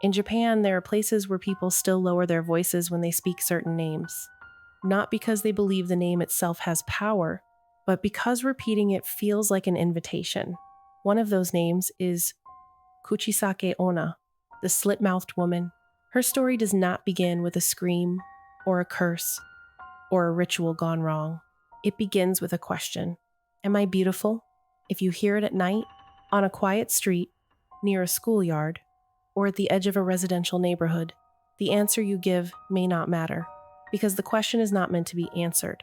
In Japan, there are places where people still lower their voices when they speak certain names. Not because they believe the name itself has power, but because repeating it feels like an invitation. One of those names is Kuchisake-onna, the Slit Mouthed Woman. Her story does not begin with a scream, or a curse, or a ritual gone wrong. It begins with a question. Am I beautiful? If you hear it at night, on a quiet street, near a schoolyard, or at the edge of a residential neighborhood, the answer you give may not matter, because the question is not meant to be answered.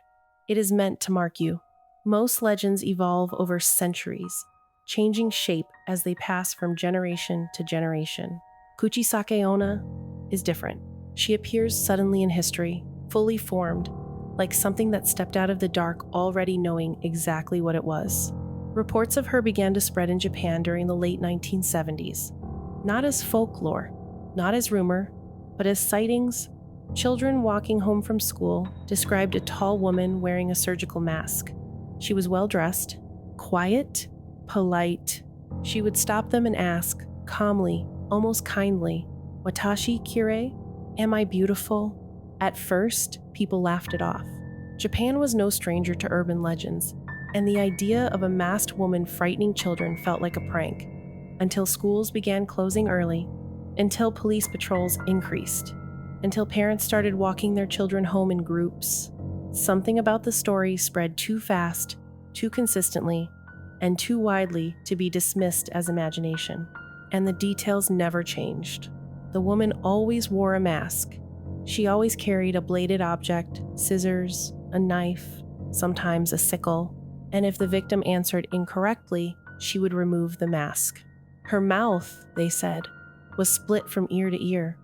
It is meant to mark you. Most legends evolve over centuries, changing shape as they pass from generation to generation. Kuchisake-onna is different. She appears suddenly in history, fully formed, like something that stepped out of the dark already knowing exactly what it was. Reports of her began to spread in Japan during the late 1970s. Not as folklore, not as rumor, but as sightings. Children walking home from school described a tall woman wearing a surgical mask. She was well-dressed, quiet, polite. She would stop them and ask, calmly, almost kindly, "Watashi kirei? Am I beautiful?" At first, people laughed it off. Japan was no stranger to urban legends, and the idea of a masked woman frightening children felt like a prank, until schools began closing early, until police patrols increased, until parents started walking their children home in groups. Something about the story spread too fast, too consistently, and too widely to be dismissed as imagination. And the details never changed. The woman always wore a mask. She always carried a bladed object, scissors, a knife, sometimes a sickle, and if the victim answered incorrectly, she would remove the mask. Her mouth, they said, was split from ear to ear,